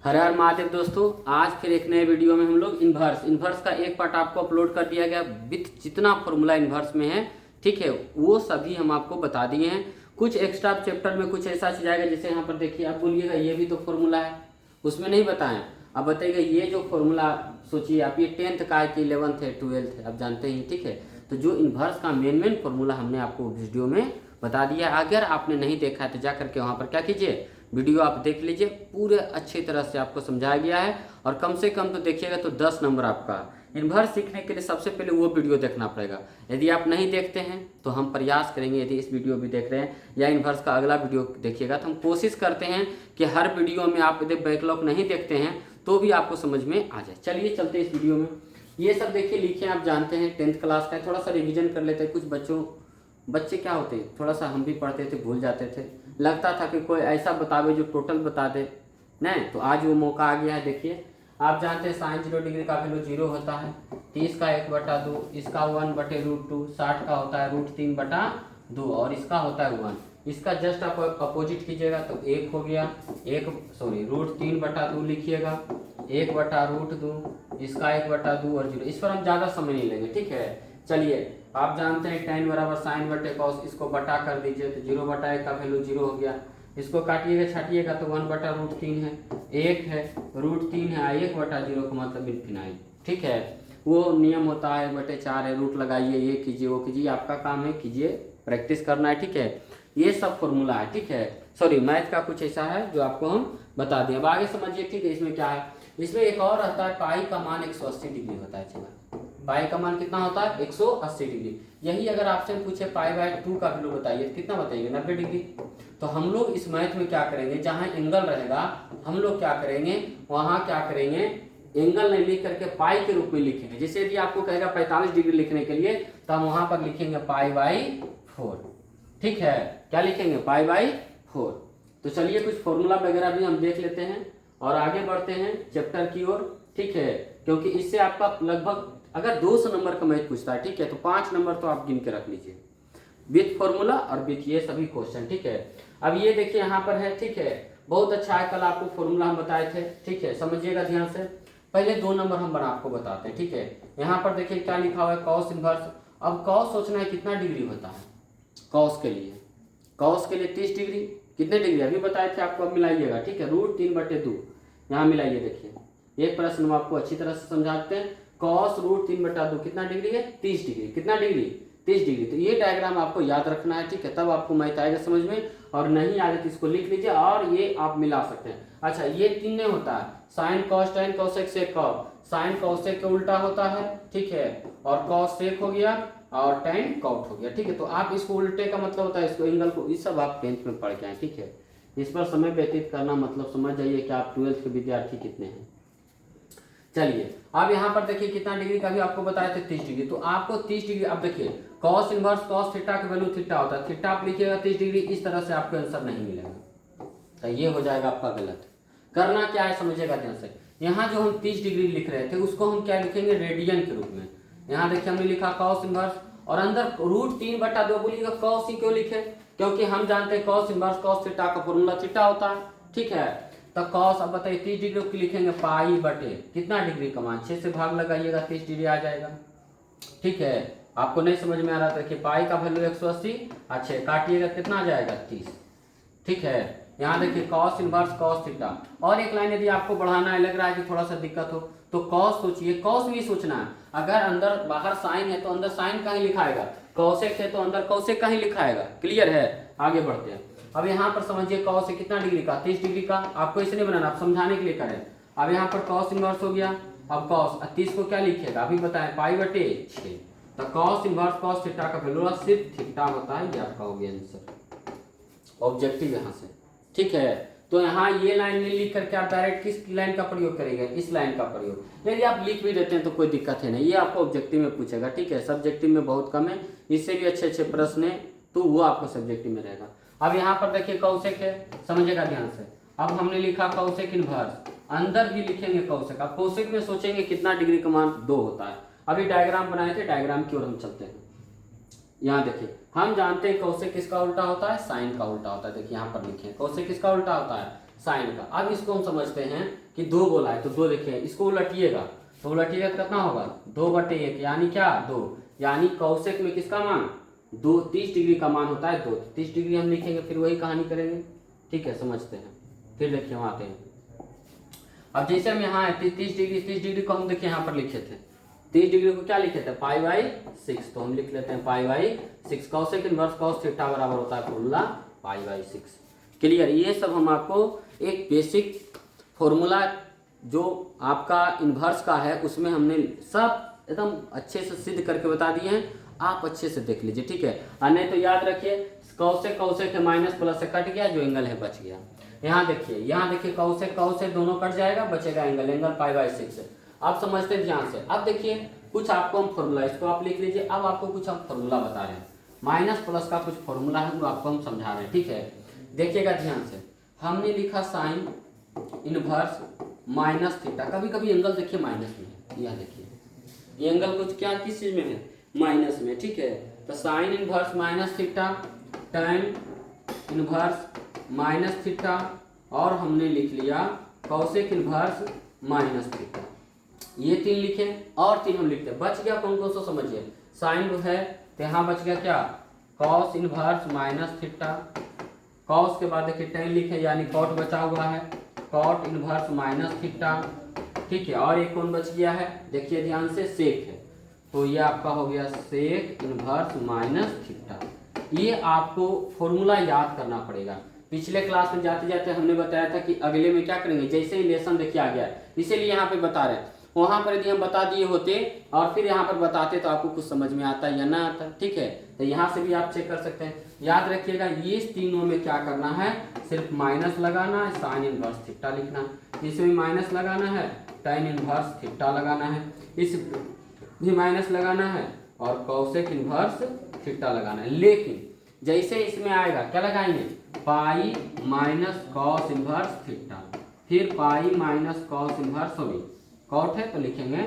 हर हर महादेव दोस्तों, आज फिर एक नए वीडियो में हम लोग इन्वर्स का एक पार्ट आपको अपलोड कर दिया गया विथ जितना फॉर्मूला इन्वर्स में है, ठीक है, वो सभी हम आपको बता दिए हैं। कुछ एक्स्ट्रा चैप्टर में कुछ ऐसा चीज आएगा, जैसे यहाँ पर देखिए, आप बोलिएगा ये भी तो फॉर्मूला है, उसमें नहीं बताएं। अब बताइएगा ये जो फॉर्मूला, सोचिए आप, ये 10th का है कि 11th है 12th है, आप जानते ही, ठीक है। तो जो इन्वर्स का मेन फॉर्मूला हमने आपको वीडियो में बता दिया। अगर आपने नहीं देखा है तो जा करके वहाँ पर क्या कीजिए, वीडियो आप देख लीजिए, पूरे अच्छी तरह से आपको समझाया गया है। और कम से कम तो देखिएगा तो 10 नंबर आपका इन्वर्स सीखने के लिए सबसे पहले वो वीडियो देखना पड़ेगा। यदि आप नहीं देखते हैं तो हम प्रयास करेंगे, यदि इस वीडियो भी देख रहे हैं या इन्वर्स का अगला वीडियो देखिएगा, तो हम कोशिश करते हैं कि हर वीडियो में आप यदि बैकलॉग नहीं देखते हैं तो भी आपको समझ में आ जाए। चलिए चलते इस वीडियो में। ये सब देखिए लिखे, आप जानते हैं 10th क्लास का है, थोड़ा सा रिविजन कर लेते हैं। कुछ बच्चे क्या होते हैं, थोड़ा सा हम भी पढ़ते थे भूल जाते थे, लगता था कि कोई ऐसा बतावे जो टोटल बता दे, नहीं तो आज वो मौका आ गया है। देखिए आप जानते हैं साइन 0 डिग्री का वैल्यू 0 होता है, 30 का 1/2, इसका 1/√2, 60 का होता है √3/2 और इसका होता है 1। इसका जस्ट आप अपोजिट कीजिएगा तो 1 हो गया, √3/2 लिखिएगा, 1/√2, इसका 1/2 और 0। इस पर हम ज़्यादा समय नहीं लेंगे, ठीक है। चलिए आप जानते हैं tan बराबर साइन बटे कॉस, इसको बटा कर दीजिए तो 0/1 का वैल्यू 0 हो गया। इसको काटिएगा छाटिएगा तो 1/√3 है, 1 है, √3 है, 1/0 का मतलब इन्फिनाइट, ठीक है। वो नियम होता है 1/4 है, रूट लगाइए, ये कीजिए वो कीजिए, आपका काम है, कीजिए, प्रैक्टिस करना है, ठीक है। ये सब फॉर्मूला है, ठीक है। सॉरी, मैथ का कुछ ऐसा है जो आपको हम बता दें। अब आगे समझिए, ठीक है। इसमें क्या है, इसमें एक और रहता है, पाई का मान 180 डिग्री होता है। चला पाई का मान कितना होता है, 180 डिग्री। यही अगर आपसे पूछे π/2 का वैल्यू बताइए, कितना बताइए, 90 डिग्री। तो हम लोग इस मैथ में क्या करेंगे, जहां एंगल रहेगा हम लोग क्या करेंगे, वहां क्या करेंगे, एंगल नहीं लिख करके पाई के रूप में लिखेंगे। जैसे यदि आपको कहेगा 45 डिग्री लिखने के लिए, तो हम वहां पर लिखेंगे π/4, ठीक है। क्या लिखेंगे, π/4। तो चलिए कुछ फॉर्मूला वगैरह भी हम देख लेते हैं और आगे बढ़ते हैं चैप्टर की ओर, ठीक है। क्योंकि इससे आपका लगभग अगर 200 नंबर का मैथ पूछता है, ठीक है, तो 5 नंबर तो आप गिन के रख लीजिए विथ फॉर्मूला और विथ ये सभी क्वेश्चन, ठीक है। अब ये देखिए यहाँ पर है, ठीक है, बहुत अच्छा है। कल आपको फॉर्मूला हम बताए थे, ठीक है, समझिएगा ध्यान से। पहले 2 नंबर हम बना आपको बताते हैं, ठीक है। यहाँ पर देखिए क्या लिखा हुआ है, कॉस इनवर्स। अब कॉस सोचना है कितना डिग्री होता है कॉस के लिए, 30 डिग्री। कितने डिग्री अभी बताए थे आपको, अब मिलाइएगा, ठीक है, √3/2 यहाँ मिलाइए। देखिए एक प्रश्न हम आपको अच्छी तरह से समझाते हैं। कॉस √3/2 कितना डिग्री है, 30 डिग्री। कितना डिग्री, 30 डिग्री। तो ये डायग्राम आपको याद रखना है, ठीक है, तब आपको मैथ आएगा समझ में। और नहीं आए तो इसको लिख लीजिए और ये आप मिला सकते हैं। अच्छा, ये 3 नहीं होता है, sine cos tan cosec sec cot, sine cosec के उल्टा होता है, ठीक है, और कॉस सेक हो गया और टेन कॉट हो गया, ठीक है। तो आप इसको उल्टे का मतलब होता है, इसको एंगल को, ये सब आप 10th में पढ़ के आए, ठीक है। इस पर समय व्यतीत करना मतलब समझ जाइए कि आप 12th के विद्यार्थी कितने हैं। चलिए अब यहाँ पर देखिए कितना डिग्री का भी आपको बताया था, 30 डिग्री। तो आपको 30 डिग्री, अब देखिए कॉस इनवर्स कॉस थीटा का वैल्यू थीटा होता है, थीटा आप लिखिएगा 30 डिग्री, इस तरह से आपको आंसर नहीं मिलेगा, तो ये हो जाएगा आपका गलत। करना क्या है समझिएगा ध्यान से। यहाँ जो हम 30 डिग्री लिख रहे थे उसको हम क्या लिखेंगे, रेडियन के रूप में। यहाँ देखिए हमने लिखा कॉस इनवर्स और अंदर √3/2 बोलिएगा। कॉस ही क्यों लिखे, क्योंकि हम जानते हैं कॉस इनवर्स कॉस थीटा का फॉर्मूला थीटा होता है, ठीक है। तो कॉस, अब बताइए 30 डिग्री की लिखेंगे π/, कितना डिग्री का मान, 6 से भाग लगाइएगा, 30 डिग्री आ जाएगा, ठीक है। आपको नहीं समझ में आ रहा था कि पाई का वैल्यू 180, अच्छा काटिएगा कितना आ जाएगा, 30, ठीक है। यहाँ देखिए कॉस इनवर्स कॉस थीटा। और एक लाइन यदि आपको बढ़ाना है, लग रहा है कि थोड़ा सा दिक्कत हो, तो कॉस सोचिए, कॉस भी सोचना है। अगर अंदर बाहर साइन है तो अंदर साइन का ही लिखाएगा, कॉसेक है तो अंदर कॉसेक का ही लिखाएगा। क्लियर है, आगे बढ़ते हैं। अब यहाँ पर समझिए कॉस है कितना डिग्री का, 30 डिग्री का। आपको इसे नहीं बनाना, आप समझाने के लिए करें। अब यहाँ पर कॉस इनवर्स हो गया। अब कॉस 30 को क्या लिखिएगा, अभी बताएं, π/6। तो कॉस इनवर्स कॉस थीटा का वैल्यू सिर्फ थीटा होता है, ये आपका हो गया आंसर, ऑब्जेक्टिव यहाँ से, ठीक है। तो यहाँ ये लाइन नहीं लिख करके आप डायरेक्ट किस लाइन का प्रयोग करेंगे, इस लाइन का प्रयोग। यदि आप लिख भी देते हैं तो कोई दिक्कत है नहीं, ये आपको ऑब्जेक्टिव में पूछेगा, ठीक है। सब्जेक्टिव में बहुत कम है, इससे भी अच्छे अच्छे प्रश्न है तो वो आपको सब्जेक्टिव में रहेगा। अब यहाँ पर देखिए कौशिक है, समझिएगा ध्यान से। अब हमने लिखा कौशिक इनवर्स, अंदर भी लिखेंगे कौशिक। अब कौशिक में सोचेंगे कितना डिग्री का मान 2 होता है। अभी डायग्राम बनाए थे, डायग्राम की ओर हम चलते हैं। यहाँ देखिए हम जानते हैं कौशिक किसका उल्टा होता है, साइन का उल्टा होता है। देखिए यहाँ पर लिखे कौशिक किसका उल्टा होता है, साइन का। अब इसको हम समझते हैं कि 2 बोला है तो 2 देखिए, इसको उलटिएगा तो उलटिएगा तो कितना होगा 2/1 यानी क्या 2, यानी कौशिक में किसका मान 2, 30 डिग्री का मान होता है 2। 30 डिग्री हम लिखेंगे, फिर वही कहानी करेंगे, ठीक है, समझते हैं। फिर देखिए हम आते हैं, अब जैसे हम यहाँ 30 डिग्री को हम देखिए यहाँ पर लिखे थे, 30 डिग्री को क्या लिखे थे π/6, तो हम लिख लेते हैं π/6। कौशिक इनवर्स कॉस थीटा बराबर होता है फॉर्मूला π/6। क्लियर, ये सब हम आपको एक बेसिक फॉर्मूला जो आपका इन्वर्स का है उसमें हमने सब एकदम अच्छे से सिद्ध करके बता दिए हैं, आप अच्छे से देख लीजिए, ठीक है। और नहीं तो याद रखिए कौशिक है माइनस प्लस से कट गया, जो एंगल है बच गया। यहाँ देखिए कौशिक दोनों कट जाएगा, बचेगा एंगल π/6। आप समझते हैं ध्यान से। अब देखिए कुछ आपको हम फॉर्मूला, इसको आप लिख लीजिए। अब आपको कुछ हम फॉर्मूला बता रहे हैं, माइनस प्लस का कुछ फॉर्मूला है वो आपको हम समझा रहे हैं, ठीक है। देखिएगा ध्यान से, हमने लिखा साइन इनवर्स माइनस थीटा, कभी कभी एंगल देखिए माइनस में है, यह देखिए ये एंगल कुछ क्या किस चीज में है माइनस में, ठीक है। तो sine inverse minus theta, tan inverse minus theta, और हमने लिख लिया कौशिक इनवर्स माइनस थीटा, ये 3 लिखे और 3 हम लिखते हैं। बच गया कौन कौन सा समझिए, साइन है तो यहाँ बच गया क्या cos inverse minus theta, cos के बाद देखिए tan लिखे यानी कॉट बचा हुआ है, कॉट इनवर्स माइनस थीटा, ठीक है। और एक कौन बच गया है देखिए ध्यान से, सेक है, तो ये आपका हो गया सेक इनवर्स माइनस थीटा। ये आपको फॉर्मूला याद करना पड़ेगा। पिछले क्लास में जाते जाते हमने बताया था कि अगले में क्या करेंगे, जैसे ही लेसन देखिए आ गया, इसीलिए यहाँ पे बता रहे हैं। वहां पर यदि हम बता दिए होते और फिर यहाँ पर बताते तो आपको कुछ समझ में आता या ना आता, ठीक है। तो यहाँ से भी आप चेक कर सकते हैं। याद रखिएगा ये तीनों में क्या करना है, सिर्फ माइनस लगाना है, साइन इनवर्स थीटा लिखना है, इसमें माइनस लगाना है, tan इनवर्स थीटा लगाना है, इस भी माइनस लगाना है, और कौशिक इनवर्स थीटा लगाना है। लेकिन जैसे इसमें आएगा क्या लगाएंगे, pi minus cos inverse theta, फिर पाई माइनस कॉस इनवर्स होगी, कॉट है तो लिखेंगे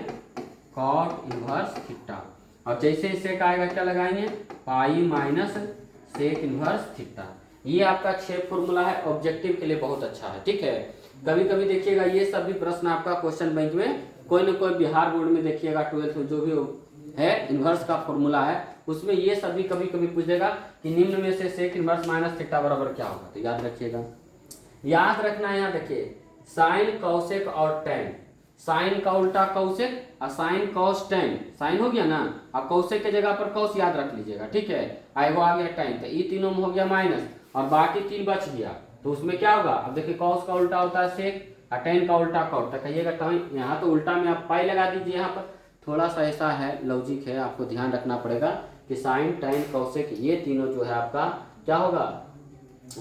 कॉट इनवर्स थीटा, और जैसे सेक आएगा क्या लगाएंगे, pi minus sec inverse theta. ये आपका 6 फॉर्मूला है, ऑब्जेक्टिव के लिए बहुत अच्छा है, ठीक है। कभी कभी देखिएगा ये सभी प्रश्न आपका क्वेश्चन बैंक में कोई ना कोई बिहार बोर्ड में देखिएगा 12th में जो भी है इनवर्स का फॉर्मूला है उसमें ये सभी कभी कभी पूछेगा कि निम्न में से सेक इनवर्स माइनस थीटा बराबर क्या होगा, तो याद रखिएगा। याद रखना है, यहाँ देखिए साइन कौशिक और tan, साइन का उल्टा कौशिक और साइन कॉस tan, साइन हो गया ना, अब कौशिक के जगह पर कॉस याद रख लीजिएगा, ठीक है। आएगा आ गया tan, तो ये तीनों में हो गया माइनस और बाकी 3 बच गया, तो उसमें क्या होगा, अब देखिए कॉस का उल्टा होता है सेक और tan का उल्टा कॉट, तो कहिएगा tan, यहाँ तो उल्टा में आप पाई लगा दीजिए। यहाँ पर थोड़ा सा ऐसा है लॉजिक है, आपको ध्यान रखना पड़ेगा कि साइन tan कौशिक ये तीनों जो है आपका क्या होगा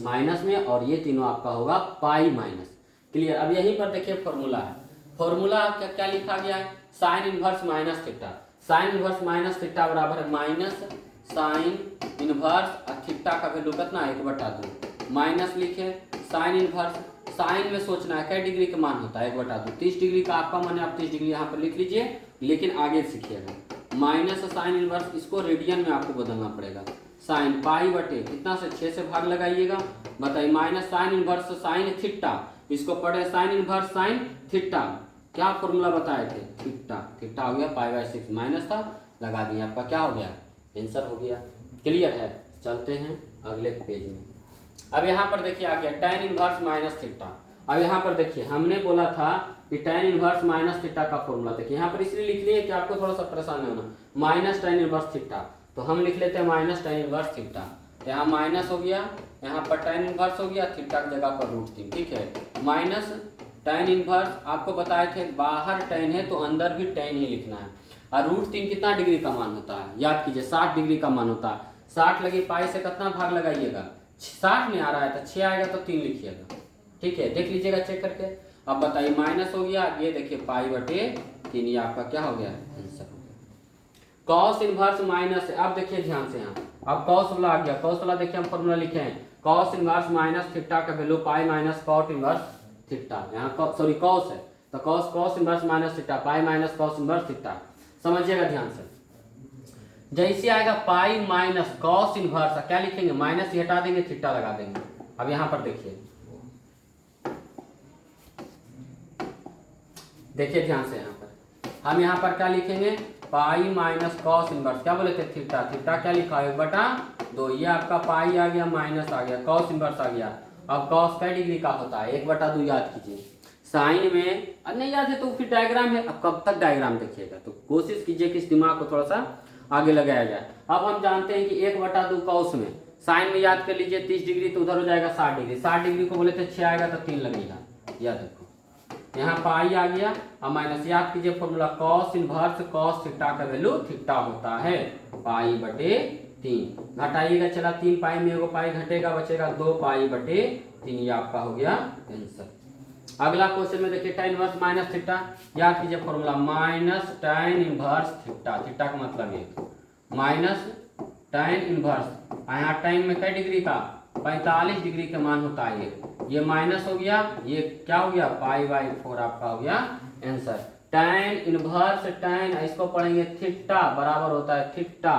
माइनस में, और ये तीनों आपका होगा पाई माइनस। क्लियर। अब यहीं पर देखिए फॉर्मूला है, फॉर्मूला क्या क्या लिखा गया है, sine inverse minus theta, sine inverse minus theta बराबर है माइनस साइन इनवर्स और थीटा का वैल्यू कितना 1/2, माइनस लिखे साइन इनवर्स, साइन में सोचना है क्या डिग्री का मान होता है 1/2, 30 डिग्री का आपका मान है, आप 30 डिग्री यहाँ पर लिख लीजिए, लेकिन आगे सीखिएगा माइनस साइन इनवर्स, इसको रेडियन में आपको बदलना पड़ेगा, साइन पाई बटे कितना से 6 से भाग लगाइएगा, बताइए minus sine inverse sine theta, इसको पढ़े साइन इनवर्स साइन थीटा, क्या फॉर्मूला बताए थे थीटा, थीटा हो गया π/6 माइनस था लगा दिया, आपका क्या हो गया आंसर हो गया। क्लियर है, चलते हैं अगले पेज में। अब यहाँ पर देखिए आ गया tan इनवर्स माइनस थीटा। अब यहाँ पर देखिए हमने बोला था कि tan इनवर्स माइनस थीटा का फॉर्मूला देखिए यहाँ पर इसलिए लिख लिए कि आपको थोड़ा सा परेशान होना, माइनस tan इनवर्स थीटा, तो हम लिख लेते हैं माइनस tan इनवर्स थीटा, यहाँ माइनस हो गया, यहाँ पर tan इनवर्स हो गया, थीटा की जगह पर √3, ठीक है, माइनस tan इनवर्स आपको बताए थे बाहर tan है तो अंदर भी tan ही लिखना है, और √3 कितना डिग्री का मान होता है, याद कीजिए 60 डिग्री का मान होता है, 60 लगे पाई से कितना भाग लगाइएगा, 60 में आ रहा है तो 6 आएगा तो 3 लिखिएगा, ठीक है, देख लीजिएगा चेक करके। अब बताइए माइनस हो गया, ये देखिए π/3, ये आपका क्या हो गया आंसर हो गया। कॉस इनवर्स माइनस, अब देखिए ध्यान से यहाँ अब कॉस वाला आ गया, कॉस वाला देखिए हम फॉर्मूला लिखे हैं, कॉस इनवर्स माइनस थीटा का value pi minus cot inverse theta, यहाँ सॉरी कॉस है तो cos inverse minus theta, pi minus cos inverse theta, समझिएगा ध्यान से। जैसे आएगा पाई माइनस कॉस इनवर्स क्या लिखेंगे, माइनस हटा देंगे थीटा लगा देंगे। अब यहाँ पर देखिए देखिए ध्यान से यहाँ पर हम यहाँ पर क्या लिखेंगे, पाई माइनस कॉस इनवर्स, क्या बोले थे थीटा, थीटा क्या लिखा है 1/2, ये आपका पाई आ गया माइनस आ गया कॉस इनवर्स आ गया। अब कॉस कै डिग्री का होता है 1/2 याद कीजिए। साइन में नहीं याद है तो फिर डायग्राम है, अब कब तक डायग्राम देखिएगा, तो कोशिश कीजिए कि इस दिमाग को थोड़ा सा आगे लगाया जाए। अब हम जानते हैं कि 1/2 कॉस में साइन में याद कर लीजिए 30 डिग्री तो उधर हो जाएगा 60 डिग्री, 60 डिग्री को बोले थे 6 आएगा तो 3 लगेगा। याद रखो यहाँ पाई आ गया और माइनस, याद कीजिए formula cos inverse cos theta का वैल्यू थीटा होता है पाई बटे 3। घटाइएगा चला 3 पाई में एगो पाई घटेगा बचेगा 2 पाई बटे 3, ये आपका हो गया आंसर। अगला क्वेश्चन में देखिए tan इनवर्स माइनस थीटा, याद कीजिए formula minus tan inverse theta, theta का मतलब ये माइनस tan इनवर्स, यहाँ टाइम में कै डिग्री का 45 डिग्री का मान होता है, ये माइनस हो गया, ये क्या हो गया पाई/4 आपका हो गया आंसर। tan इनवर्स tan, इसको पढ़ेंगे थीटा बराबर होता है थीटा,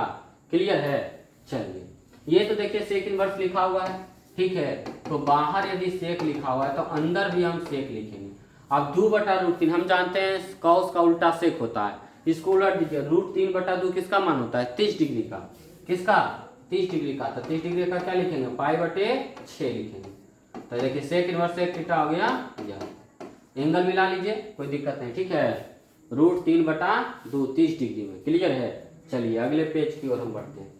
क्लियर है। चलिए ये तो देखिए सेक इनवर्स लिखा हुआ है, ठीक है, तो बाहर यदि सेक लिखा हुआ है तो अंदर भी हम सेक लिखेंगे। अब 2/√3 हम जानते हैं कॉस का उल्टा सेक होता है, इसको उलट दीजिए, √3/2 किसका मान होता है 30 डिग्री का, किसका 30 डिग्री का, तो 30 डिग्री का क्या लिखेंगे पाई/6 लिखेंगे। तो देखिए सेक इनवर्स सेक थीटा हो गया, एंगल मिला लीजिए कोई दिक्कत नहीं, ठीक है, √3/2 30 डिग्री में, क्लियर है। चलिए अगले पेज की ओर हम बढ़ते हैं।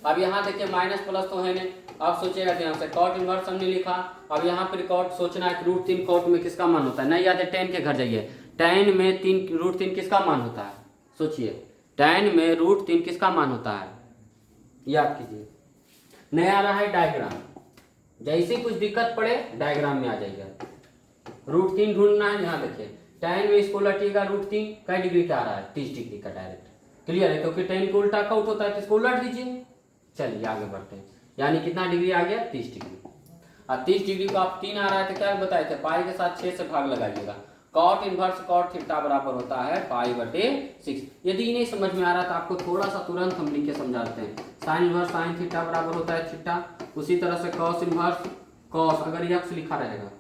अब यहाँ देखिए माइनस प्लस तो है नहीं, अब सोचिएगा ध्यान से कॉट इनवर्स हमने लिखा, अब यहाँ पर कॉट सोचना है √3 कॉट में किसका मान होता है, नहीं याद है tan के घर जाइए, tan में √3 किसका मान होता है, सोचिए tan में √3 किसका मान होता है, याद कीजिए। नया आ रहा है डायग्राम, जैसे कुछ दिक्कत पड़े डायग्राम में आ जाएगा। √3 ढूंढना है, यहाँ देखिए tan में इसको उलटिएगा √3 कै डिग्री का आ रहा है 30 डिग्री का डायरेक्ट, क्लियर है, क्योंकि tan को उल्टा काउंट होता है तो इसको उलट दीजिए। चलिए आगे बढ़ते हैं, यानी कितना डिग्री आ गया 30 डिग्री, और 30 डिग्री को आप 3 आ रहा है तो क्या बताए थे पाई के साथ 6 से भाग लगाइएगा, कॉट इनवर्स कॉट थीटा बराबर होता है पाई/6। यदि नहीं समझ में आ रहा तो आपको थोड़ा सा तुरंत हम लिख के समझाते हैं, साइन इनवर्स साइन थीटा बराबर होता है थीटा, उसी तरह से कॉस इनवर्स कॉस, अगर यक्स लिखा रहेगा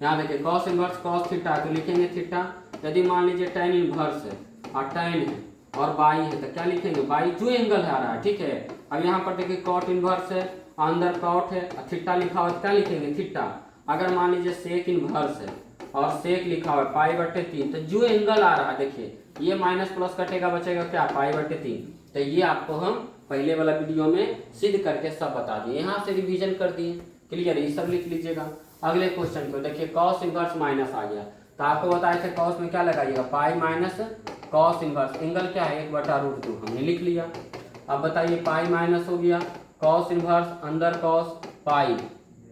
यहाँ देखिए कॉस इनवर्स कॉस थीटा तो लिखेंगे थीटा, यदि मान लीजिए tan इनवर्स है और tan है और बाई है तो क्या लिखेंगे बाई, जो एंगल है आ रहा है, ठीक है। अब यहाँ पर देखिए कॉट इनवर्स है, अंदर कॉट है, थीटा लिखा हुआ है, क्या लिखेंगे थीटा। अगर मान लीजिए सेक इनवर्स है और सेक लिखा हुआ है पाई/3, तो जो एंगल आ रहा है देखिए ये माइनस प्लस कटेगा बचेगा क्या पाई/3, तो ये आपको हम पहले वाला वीडियो में सिद्ध करके सब बता दिए, यहाँ से रिविजन कर दिए, क्लियर है, ये सब लिख लीजिएगा। अगले क्वेश्चन को देखिए कॉस इनवर्स माइनस आ गया, तो आपको बताए थे कॉस में क्या लगाइएगा पाई माइनस कॉस इनवर्स, एंगल क्या है 1/√2 हमने लिख लिया। अब बताइए पाई माइनस हो गया कॉस इनवर्स अंदर कॉस पाई,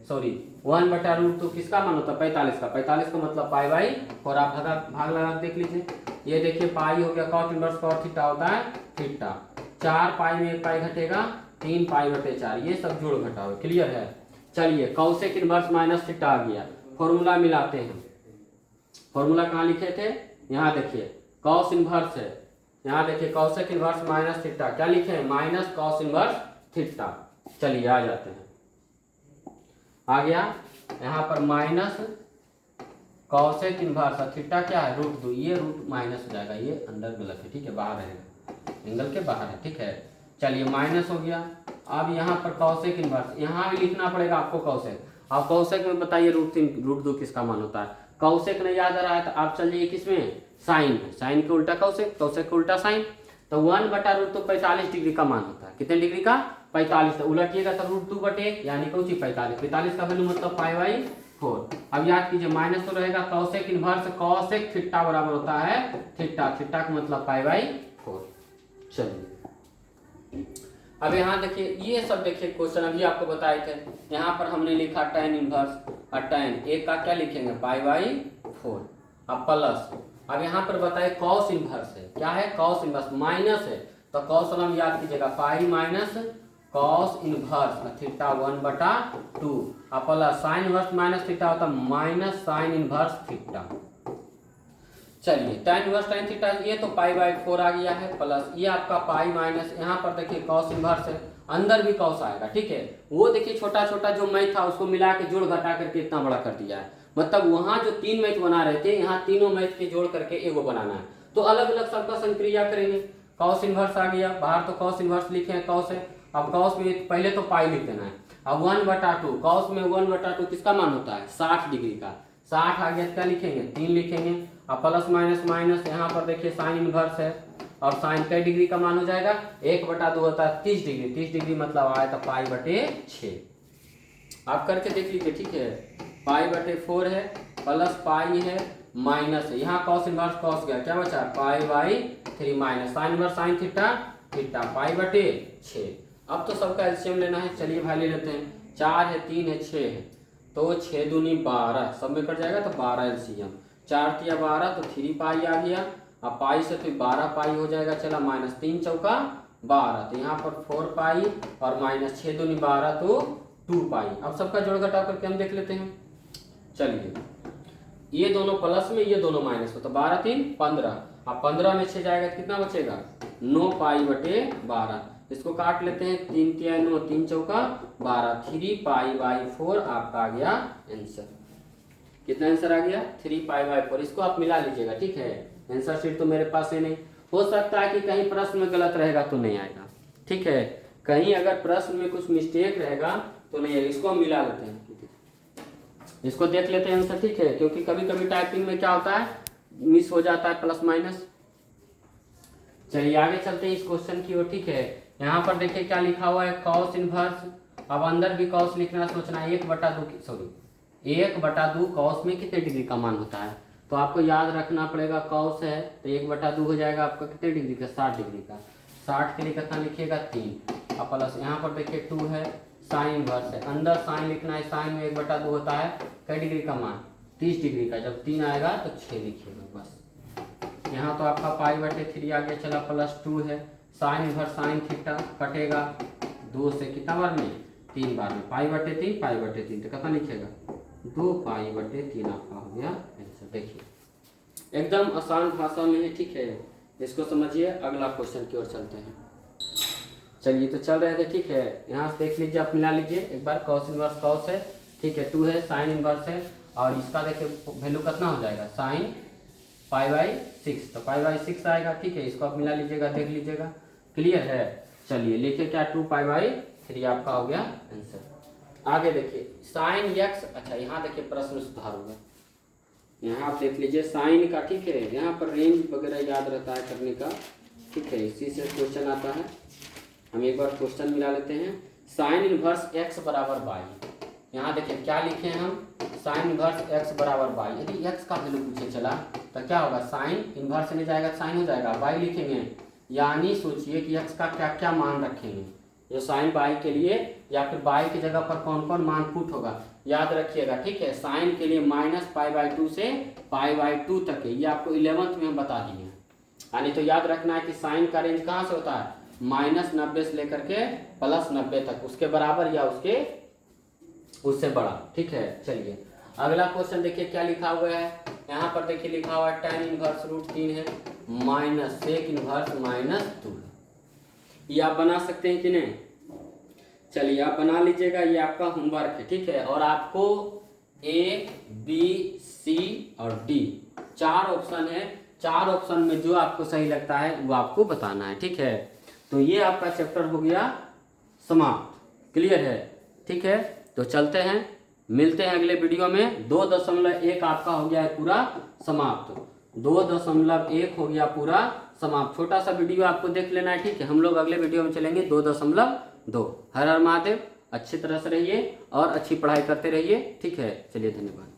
सॉरी 1/√2 किसका मान होता है 45 का, 45 का मतलब पाई/4, आप भाग लगा देख लीजिए, ये देखिए पाई हो गया कॉट इनवर्स कॉट थीटा होता है थीटा, 4 पाई में 1 पाई घटेगा 3 पाई/4, ये सब जोड़ घटाओ, क्लियर है। चलिए कॉसेक इनवर्स माइनस थीटा आ गया, फॉर्मूला मिलाते हैं, फॉर्मूला कहाँ लिखे थे, यहाँ देखिए कॉस इनवर्स है, यहाँ देखिए कॉसेक इनवर्स माइनस थीटा, क्या लिखे हैं माइनस कॉस इनवर्स थीटा। चलिए आ जाते हैं, आ गया यहाँ पर माइनस कॉसेक इनवर्स थीटा क्या है √2, ये रूट माइनस हो जाएगा, ये अंदर गलत है, ठीक है, बाहर रहेगा, एंगल के बाहर है, ठीक है। चलिए माइनस हो गया, अब यहाँ पर कॉसेक इनवर्स, यहाँ भी लिखना पड़ेगा आपको कॉसेक, अब कॉसेक में बताइए √2 किसका मान होता है, कॉसेक नहीं याद आ रहा है तो आप चलिए किसमें साइन है, साइन के उल्टा कॉसेक, कॉसेक के उल्टा साइन, तो 1/√2 45 डिग्री का मान होता है, कितने डिग्री का 45, तो उलटिएगा तो √2/1 यानी कौन सी 45, 45 का वैल्यू मतलब पाई/4। अब याद कीजिए माइनस तो रहेगा कॉसेक इनवर्स कॉसेक थीटा बराबर होता है थीटा, थीटा का मतलब पाई/4। चलिए अब यहाँ देखिए ये सब देखिए क्वेश्चन अभी आपको बताए थे, यहाँ पर हमने लिखा tan इनवर्स और tan एक का क्या लिखेंगे पाई/4, अब प्लस, अब यहाँ पर बताए कॉस इनवर्स है, क्या है कॉस इनवर्स माइनस है, तो कॉस वाला याद कीजिएगा पाई माइनस कॉस इनवर्स थीटा 1/2, अब plus sine inverse minus theta होता है माइनस साइन इनवर्स थीटा। चलिए tan इनवर्स tan थीटा, ये तो पाई/4 आ गया है, प्लस ये आपका पाई माइनस, यहाँ पर देखिए कॉस इनवर्स है अंदर भी कॉस आएगा, ठीक है। वो देखिए छोटा छोटा जो मैथ था उसको मिला के जोड़ घटा करके इतना बड़ा कर दिया है, मतलब वहां जो 3 मैथ बना रहे थे यहाँ तीनों मैथ के जोड़ करके एगो बनाना है, तो अलग अलग सबका संक्रिया करेंगे। कॉस इनवर्स आ गया बाहर, तो कॉस इनवर्स लिखे हैं, कॉस है। अब कॉस में पहले तो पाई लिख देना है। अब 1/2 कॉस में 1/2 किसका मान होता है 60 डिग्री का, 60 आ गया, क्या लिखेंगे 3 लिखेंगे। अब प्लस माइनस माइनस, यहाँ पर देखिए साइन इनवर्स है और साइन कई डिग्री का मान हो जाएगा 1/2 होता है 30 डिग्री, 30 डिग्री मतलब आया था π/6। आप करके देख लीजिए, ठीक है। π/4 है प्लस पाई है माइनस है, यहाँ कॉस इनवर्स कॉस गया, क्या बचा π/3 minus sine inverse sine theta theta π/6। अब तो सबका एलसीएम लेना है, चलिए भाई ले लेते हैं। 4 है 3 है 6 है, तो 6 दूनी 12, सब में कट जाएगा तो 12 एलसीएम, 4 तिया 12 तो 3 पाई आ गया। अब पाई से तो 12 पाई हो जाएगा, चला माइनस 3 चौका 12, तो यहाँ पर 4 पाई और माइनस 6 दूनी 12 तो 2 पाई। अब सबका जोड़ घटाव करके हम देख लेते हैं। चलिए ये दोनों प्लस में ये दोनों माइनस में, तो 12 3 15, अब 15 में 6 जाएगा कितना बचेगा 9 π/12। इसको काट लेते हैं, 3 तिया 9 3 चौका 12, 3 π/4 आपका आ गया आंसर। कितना आंसर आ गया 3 π/4। इसको आप मिला लीजिएगा, ठीक है। आंसर शीट तो मेरे पास है नहीं, हो सकता है कि कहीं प्रश्न में गलत रहेगा तो नहीं आएगा, ठीक है। कहीं अगर प्रश्न में कुछ मिस्टेक रहेगा तो नहीं आएगा, इसको हम मिला लेते हैं, इसको देख लेते हैं आंसर, ठीक है। क्योंकि कभी कभी टाइपिंग में क्या होता है मिस हो जाता है प्लस माइनस। चलिए आगे चलते हैं इस क्वेश्चन की ओर, ठीक है। यहाँ पर देखिए क्या लिखा हुआ है कॉस इनवर्स। अब अंदर भी कॉस लिखना सोचना है 1/2 कॉस में कितने डिग्री का मान होता है, तो आपको याद रखना पड़ेगा कॉस है तो 1/2 हो जाएगा आपका कितने डिग्री का 60 डिग्री का, 60 के लिए कितना लिखिएगा 3। अब प्लस यहाँ पर देखिए 2 है साइन इनवर्स है, अंदर साइन लिखना है, साइन में 1/2 होता है कई डिग्री का मान 30 डिग्री का, जब 3 आएगा तो 6 लिखिएगा बस। यहाँ तो आपका π/3 आ गया, चला प्लस 2 है साइन इनवर्स साइन थीटा कटेगा 2 से कितना बार में 3 बार में, π/3 π/3 तो कितना लिखिएगा 2 π/3 आपका हो गया आंसर। देखिए एकदम आसान भाषा में है, ठीक है। इसको समझिए, अगला क्वेश्चन की ओर चलते हैं। चलिए तो चल रहे थे, ठीक है। यहाँ से देख लीजिए, आप मिला लीजिए एक बार, कॉस इनवर्स कॉस है, ठीक है, 2 है साइन इनवर्स है और इसका देखिए वैल्यू कितना हो जाएगा साइन π/6, तो π/6 आएगा, ठीक है। इसको आप मिला लीजिएगा, देख लीजिएगा, क्लियर है। चलिए लिखिए क्या 2 π/3 आपका हो गया आंसर। आगे देखिए साइन x, अच्छा यहाँ देखिए प्रश्न सुधार होगा, यहाँ आप देख लीजिए साइन का, ठीक है। यहाँ पर रेंज वगैरह याद रहता है करने का, ठीक है, इसी से क्वेश्चन आता है। हम एक बार क्वेश्चन मिला लेते हैं। साइन इनवर्स x = y, यहाँ देखिए क्या लिखे हैं हम साइन इनवर्स x = y। यदि x का वैल्यू पूछे चला तो क्या होगा साइन इनवर्स में जाएगा साइन हो जाएगा, y लिखेंगे, यानी सोचिए कि x का क्या क्या मान रखेंगे, जो साइन y के लिए या फिर y की जगह पर कौन कौन मान पुट होगा याद रखिएगा, ठीक है। साइन के लिए -π/2 से π/2 तक है, ये आपको 11th में हम बता दिए हैं। यानी तो याद रखना है कि साइन का रेंज कहाँ से होता है -90 से लेकर के +90 तक, उसके बराबर या उससे बड़ा, ठीक है। चलिए अगला क्वेश्चन देखिए क्या लिखा हुआ है। यहाँ पर देखिए लिखा हुआ है tan इनवर्स √3 है माइनस सेक इनवर्स -2। ये आप बना सकते हैं कि नहीं, चलिए आप बना लीजिएगा, ये आपका होमवर्क है, ठीक है। और आपको A B C और D 4 ऑप्शन है, 4 ऑप्शन में जो आपको सही लगता है वो आपको बताना है, ठीक है। तो ये आपका चैप्टर हो गया समाप्त, क्लियर है, ठीक है। तो चलते हैं, मिलते हैं अगले वीडियो में। 2.1 आपका हो गया है पूरा समाप्त, 2.1 हो गया पूरा समाप्त। छोटा सा वीडियो आपको देख लेना है, ठीक है। हम लोग अगले वीडियो में चलेंगे 2.2। हर हर महादेव, अच्छी तरह से रहिए और अच्छी पढ़ाई करते रहिए, ठीक है। चलिए धन्यवाद।